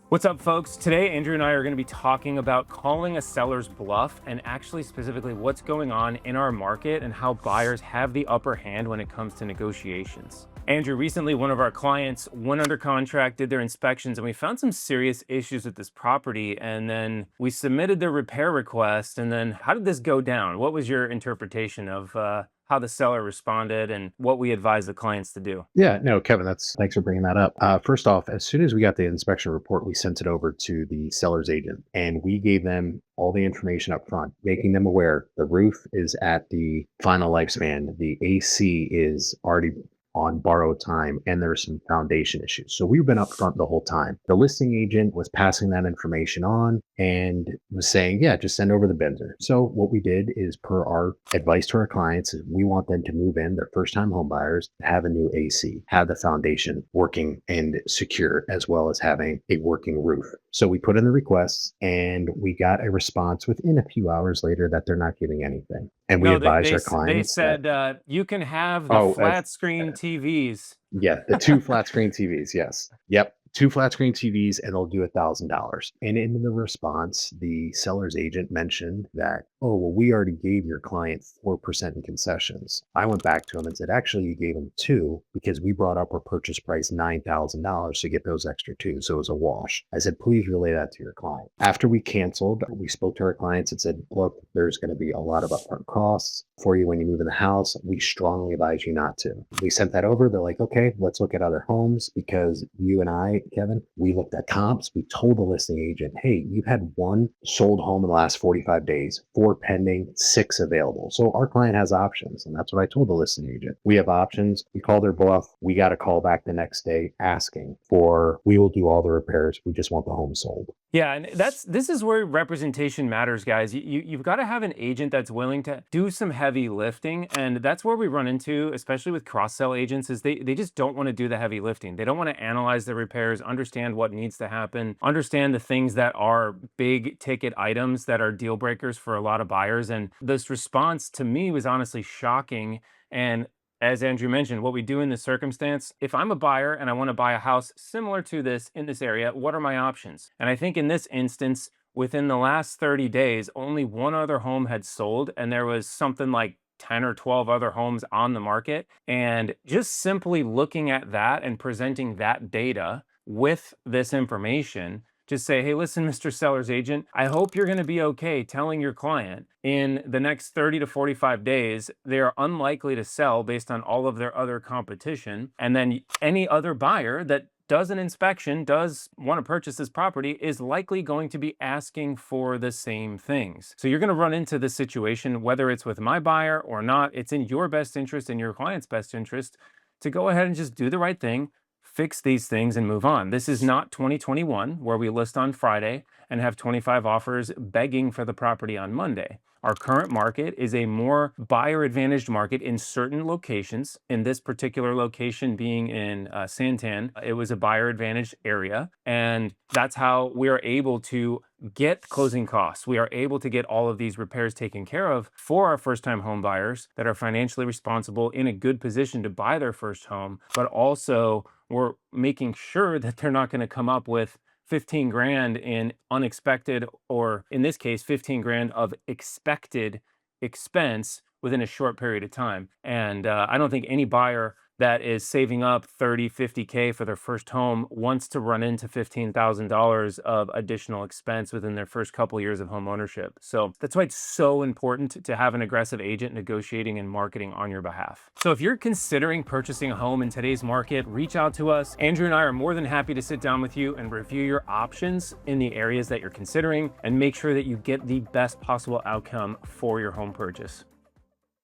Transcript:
What's up, folks? Today, Andrew and I are going to be talking about calling a seller's bluff and actually specifically what's going on in our market and how buyers have the upper hand when it comes to negotiations. Andrew, recently one of our clients went under contract, did their inspections, and we found some serious issues with this property. And then we submitted the repair request. And then how did this go down? What was your interpretation of how the seller responded and what we advise the clients to do? Yeah, no, Kevin, thanks for bringing that up. First off, as soon as we got the inspection report, we sent it over to the seller's agent and we gave them all the information up front, making them aware the roof is at the final lifespan, the AC is already on borrowed time, and there's some foundation issues. So we've been upfront the whole time. The listing agent was passing that information on and was saying, yeah, just send over the bidder. So what we did is, per our advice to our clients, is we want them to move in, their first time home buyers, have a new AC, have the foundation working and secure, as well as having a working roof. So we put in the requests and we got a response within a few hours later that they're not giving anything. And we No, advised our they clients that, said you can have the flat screen TVs. yeah, the two flat screen TVs. Yes. Yep. Two flat screen TVs, and they'll do $1,000. And in the response, the seller's agent mentioned that, oh, well, we already gave your client 4% in concessions. I went back to him and said, actually, you gave him two because we brought up our purchase price $9,000 to get those extra two. So it was a wash. I said, please relay that to your client. After we canceled, we spoke to our clients and said, look, there's going to be a lot of upfront costs for you when you move in the house. We strongly advise you not to. We sent that over. They're like, okay, let's look at other homes, because you and I, Kevin, we looked at comps. We told the listing agent, hey, you've had one sold home in the last 45 days, 4 pending, 6 available. So our client has options. And that's what I told the listing agent. We have options. We called their bluff. We got a call back the next day asking for, we will do all the repairs. We just want the home sold. Yeah, and this is where representation matters, guys. You've got to have an agent that's willing to do some heavy lifting, and that's where we run into, especially with cross-sell agents, is they just don't want to do the heavy lifting. They don't want to analyze the repairs, understand what needs to happen, understand the things that are big ticket items that are deal breakers for a lot of buyers. And this response to me was honestly shocking. And as Andrew mentioned, what we do in this circumstance, if I'm a buyer and I want to buy a house similar to this in this area, what are my options? And I think in this instance, within the last 30 days, only one other home had sold, and there was something like 10 or 12 other homes on the market. And just simply looking at that and presenting that data with this information, just say, hey, listen, Mr. Seller's agent, I hope you're going to be okay telling your client in the next 30 to 45 days, they are unlikely to sell based on all of their other competition. And then any other buyer that does an inspection, does want to purchase this property, is likely going to be asking for the same things. So you're going to run into this situation, whether it's with my buyer or not. It's in your best interest and your client's best interest to go ahead and just do the right thing, fix these things, and move on. This is not 2021 where we list on Friday and have 25 offers begging for the property on Monday. Our current market is a more buyer advantaged market in certain locations. In this particular location being in Santan, it was a buyer advantaged area. And that's how we are able to get closing costs. We are able to get all of these repairs taken care of for our first time home buyers that are financially responsible, in a good position to buy their first home, but also we're making sure that they're not going to come up with 15 grand in unexpected, or in this case, 15 grand of expected expense within a short period of time. And I don't think any buyer that is saving up 30, 50K for their first home wants to run into $15,000 of additional expense within their first couple years of home ownership. So that's why it's so important to have an aggressive agent negotiating and marketing on your behalf. So if you're considering purchasing a home in today's market, reach out to us. Andrew and I are more than happy to sit down with you and review your options in the areas that you're considering and make sure that you get the best possible outcome for your home purchase.